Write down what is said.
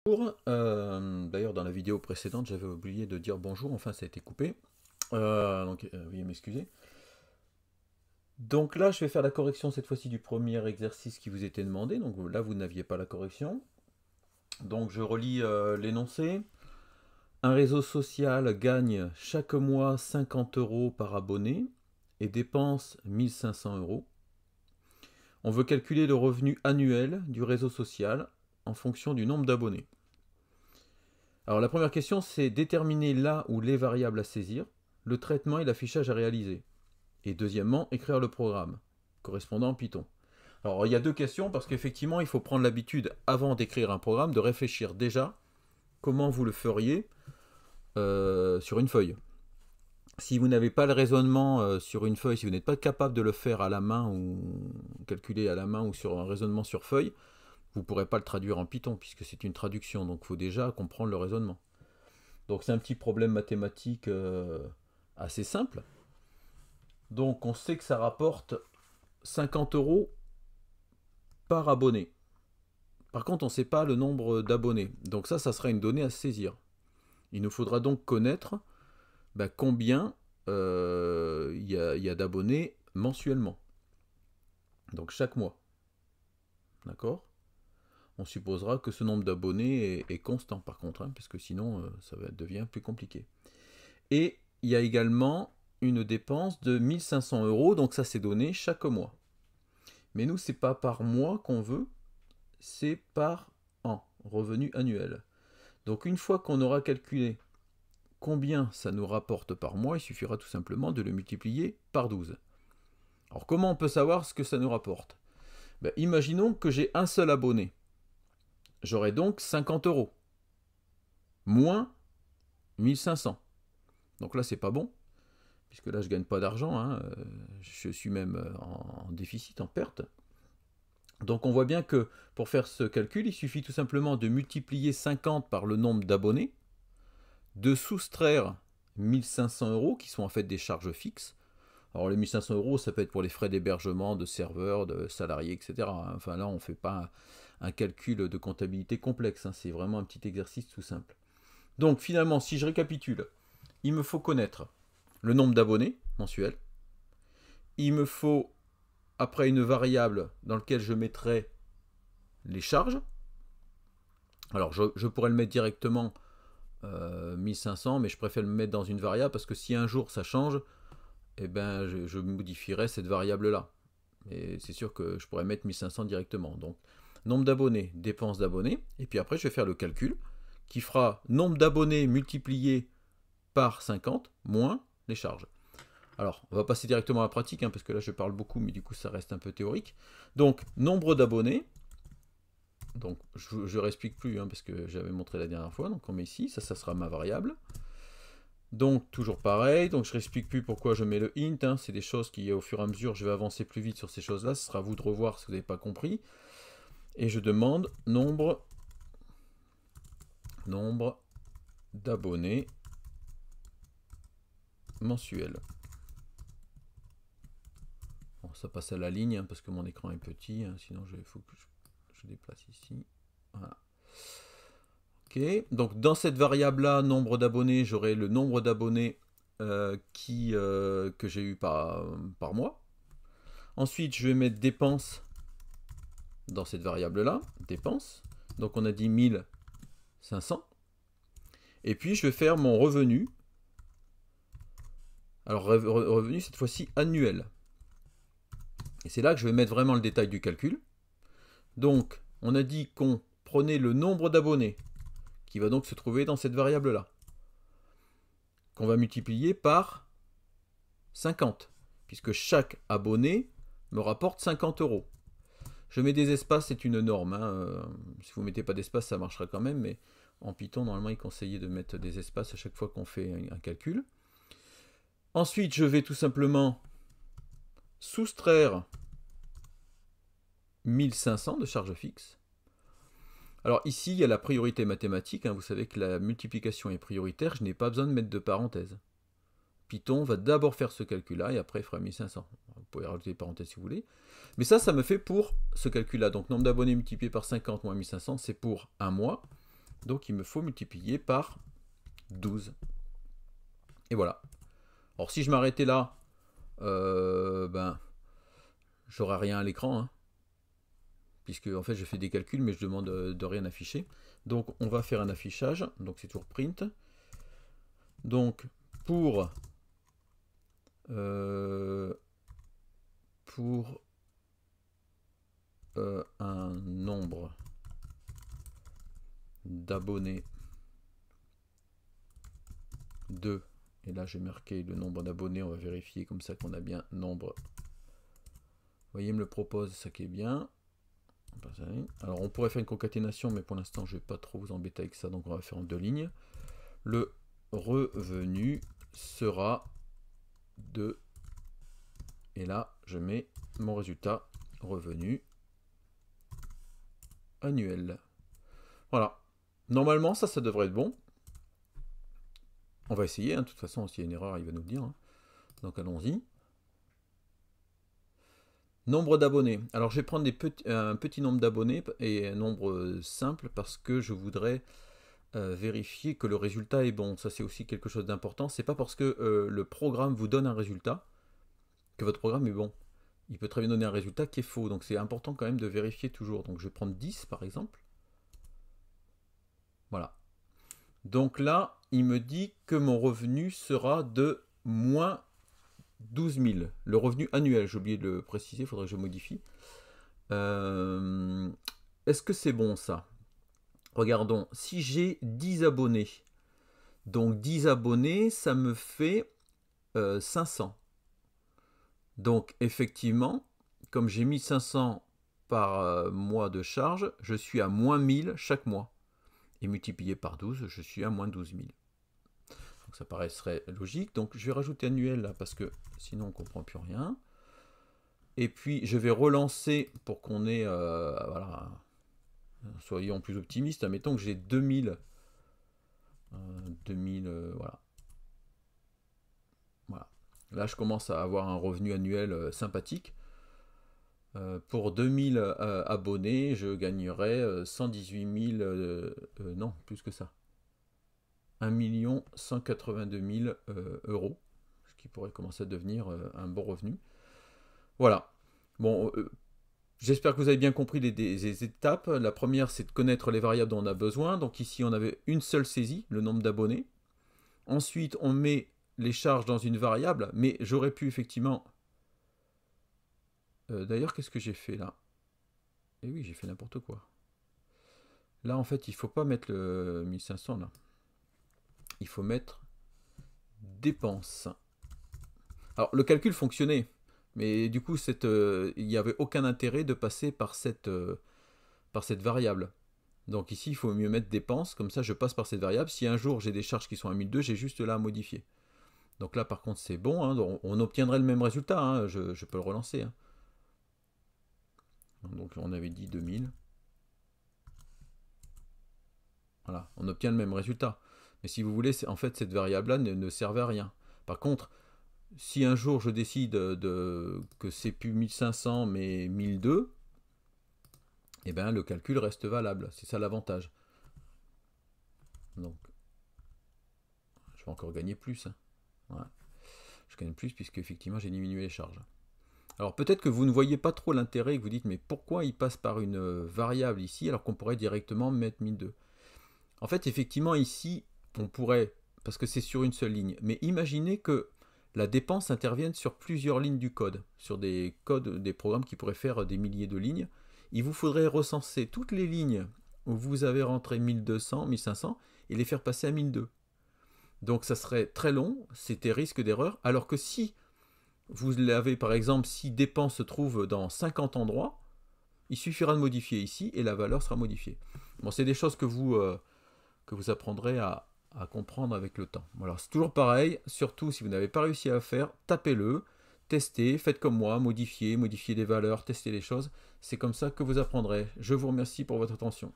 Bonjour. D'ailleurs, dans la vidéo précédente, j'avais oublié de dire bonjour, enfin ça a été coupé. Veuillez m'excuser. Donc là, je vais faire la correction cette fois-ci du premier exercice qui vous était demandé. Donc là, vous n'aviez pas la correction. Donc je relis l'énoncé. Un réseau social gagne chaque mois 50 euros par abonné et dépense 1500 euros. On veut calculer le revenu annuel du réseau social en fonction du nombre d'abonnés. Alors la première question, c'est déterminer là ou les variables à saisir, le traitement et l'affichage à réaliser. Et deuxièmement, écrire le programme, correspondant en Python. Alors il y a deux questions parce qu'effectivement, il faut prendre l'habitude, avant d'écrire un programme, de réfléchir déjà comment vous le feriez sur une feuille. Si vous n'avez pas le raisonnement sur une feuille, si vous n'êtes pas capable de le faire à la main ou calculer à la main ou sur un raisonnement sur feuille, vous ne pourrez pas le traduire en Python puisque c'est une traduction, donc il faut déjà comprendre le raisonnement. Donc c'est un petit problème mathématique assez simple. Donc on sait que ça rapporte 50 euros par abonné. Par contre, on ne sait pas le nombre d'abonnés. Donc ça sera une donnée à saisir. Il nous faudra donc connaître combien il y a d'abonnés mensuellement. Donc chaque mois. D'accord? On supposera que ce nombre d'abonnés est constant par contre, parce que sinon ça devient plus compliqué. Et il y a également une dépense de 1500 euros, donc ça c'est donné chaque mois. Mais nous, c'est pas par mois qu'on veut, c'est par an, revenu annuel. Donc une fois qu'on aura calculé combien ça nous rapporte par mois, il suffira tout simplement de le multiplier par 12. Alors comment on peut savoir ce que ça nous rapporte? Imaginons que j'ai un seul abonné. J'aurai donc 50 euros, moins 1500. Donc là, c'est pas bon, puisque là, je ne gagne pas d'argent, je suis même en déficit, en perte. Donc on voit bien que pour faire ce calcul, il suffit tout simplement de multiplier 50 par le nombre d'abonnés, de soustraire 1500 euros, qui sont en fait des charges fixes. Alors les 1500 euros, ça peut être pour les frais d'hébergement, de serveurs, de salariés, etc. Enfin là, on ne fait pas un calcul de comptabilité complexe, c'est vraiment un petit exercice tout simple. Donc finalement, si je récapitule, il me faut connaître le nombre d'abonnés mensuels. Il me faut, après, une variable dans laquelle je mettrai les charges. Alors je pourrais le mettre directement 1500, mais je préfère le mettre dans une variable parce que si un jour ça change, je modifierai cette variable-là. Et c'est sûr que je pourrais mettre 1500 directement. Donc, nombre d'abonnés, dépenses d'abonnés. Et puis après, je vais faire le calcul qui fera nombre d'abonnés multiplié par 50 moins les charges. Alors, on va passer directement à la pratique, parce que là, je parle beaucoup, mais du coup, ça reste un peu théorique. Donc, nombre d'abonnés. Donc, je ne réexplique plus, parce que j'avais montré la dernière fois. Donc, on met ici, ça sera ma variable. Donc, toujours pareil. Donc, je ne réexplique plus pourquoi je mets le int. C'est des choses qui, au fur et à mesure, je vais avancer plus vite sur ces choses-là. Ce sera à vous de revoir si vous n'avez pas compris. Et je demande nombre d'abonnés mensuels. Bon, ça passe à la ligne, parce que mon écran est petit. Sinon, il faut que je déplace ici. Voilà. Ok, donc dans cette variable-là, nombre d'abonnés, j'aurai le nombre d'abonnés que j'ai eu par mois. Ensuite, je vais mettre dépenses dans cette variable-là, dépenses. Donc on a dit 1500. Et puis je vais faire mon revenu. Alors revenu cette fois-ci annuel. Et c'est là que je vais mettre vraiment le détail du calcul. Donc on a dit qu'on prenait le nombre d'abonnés qui va donc se trouver dans cette variable-là, qu'on va multiplier par 50, puisque chaque abonné me rapporte 50 euros. Je mets des espaces, c'est une norme. Si vous ne mettez pas d'espace, ça marchera quand même, mais en Python, normalement, il conseillait de mettre des espaces à chaque fois qu'on fait un calcul. Ensuite, je vais tout simplement soustraire 1500 de charges fixes. Alors ici, il y a la priorité mathématique. Vous savez que la multiplication est prioritaire. Je n'ai pas besoin de mettre de parenthèses. Python va d'abord faire ce calcul-là et après il fera 1500. Vous pouvez rajouter des parenthèses si vous voulez. Mais ça me fait pour ce calcul-là. Donc nombre d'abonnés multiplié par 50 moins 1500, c'est pour un mois. Donc il me faut multiplier par 12. Et voilà. Alors si je m'arrêtais là, ben, j'aurais rien à l'écran, hein, puisque en fait je fais des calculs, mais je demande de rien afficher. Donc on va faire un affichage, donc c'est toujours print. Donc pour un nombre d'abonnés de, et là j'ai marqué le nombre d'abonnés, on va vérifier comme ça qu'on a bien nombre. Vous voyez, il me le propose, ça qui est bien. Alors on pourrait faire une concaténation, mais pour l'instant je ne vais pas trop vous embêter avec ça, donc on va faire en 2 lignes. Le revenu sera de, et là je mets mon résultat revenu annuel. Voilà. Normalement ça devrait être bon. On va essayer, hein. De toute façon s'il y a une erreur il va nous le dire, hein. Donc allons-y. Nombre d'abonnés. Alors je vais prendre un petit nombre d'abonnés et un nombre simple parce que je voudrais vérifier que le résultat est bon. Ça c'est aussi quelque chose d'important. C'est pas parce que le programme vous donne un résultat que votre programme est bon. Il peut très bien donner un résultat qui est faux. Donc c'est important quand même de vérifier toujours. Donc je vais prendre 10 par exemple. Voilà. Donc là, il me dit que mon revenu sera de moins 12 000. Le revenu annuel, j'ai oublié de le préciser, il faudrait que je modifie. Est-ce que c'est bon ça? Regardons, si j'ai 10 abonnés, donc 10 abonnés, ça me fait 500. Donc effectivement, comme j'ai mis 500 par mois de charge, je suis à moins 1000 chaque mois. Et multiplié par 12, je suis à moins 12 000. Donc ça paraîtrait logique. Donc je vais rajouter annuel là parce que sinon on ne comprend plus rien. Et puis je vais relancer pour qu'on ait, voilà, soyons plus optimistes. Admettons que j'ai 2000. 2000, voilà. Voilà. Là je commence à avoir un revenu annuel sympathique. Pour 2000 abonnés, je gagnerais 118 000, non, plus que ça. 1 182 000 euros, ce qui pourrait commencer à devenir un bon revenu. Voilà. Bon, j'espère que vous avez bien compris les étapes. La première, c'est de connaître les variables dont on a besoin. Donc ici, on avait une seule saisie, le nombre d'abonnés. Ensuite, on met les charges dans une variable, mais j'aurais pu effectivement... D'ailleurs, qu'est-ce que j'ai fait là? Eh oui, j'ai fait n'importe quoi. Là, en fait, il ne faut pas mettre le 1500 là. Il faut mettre dépenses. Alors, le calcul fonctionnait, mais du coup, il n'y avait aucun intérêt de passer par cette variable. Donc ici, il faut mieux mettre dépenses, comme ça je passe par cette variable. Si un jour j'ai des charges qui sont à 1002, j'ai juste là à modifier. Donc là, par contre, c'est bon, hein, on obtiendrait le même résultat, hein, je peux le relancer. Hein. Donc on avait dit 2000. Voilà, on obtient le même résultat. Mais si vous voulez, en fait, cette variable-là ne servait à rien. Par contre, si un jour je décide que c'est plus 1500 mais 1002, eh bien le calcul reste valable. C'est ça l'avantage. Donc, je vais encore gagner plus. Hein. Ouais. Je gagne plus puisque effectivement j'ai diminué les charges. Alors peut-être que vous ne voyez pas trop l'intérêt et que vous dites mais pourquoi il passe par une variable ici alors qu'on pourrait directement mettre 1002. En fait effectivement ici on pourrait, parce que c'est sur une seule ligne, mais imaginez que la dépense intervienne sur plusieurs lignes du code, sur des codes, des programmes qui pourraient faire des milliers de lignes. Il vous faudrait recenser toutes les lignes où vous avez rentré 1200, 1500 et les faire passer à 1002. Donc ça serait très long, c'était risque d'erreur, alors que si vous l'avez par exemple, si dépense se trouve dans 50 endroits, il suffira de modifier ici et la valeur sera modifiée. Bon, c'est des choses que vous apprendrez à comprendre avec le temps. Alors c'est toujours pareil, surtout si vous n'avez pas réussi à faire, tapez-le, testez, faites comme moi, modifiez des valeurs, testez les choses. C'est comme ça que vous apprendrez. Je vous remercie pour votre attention.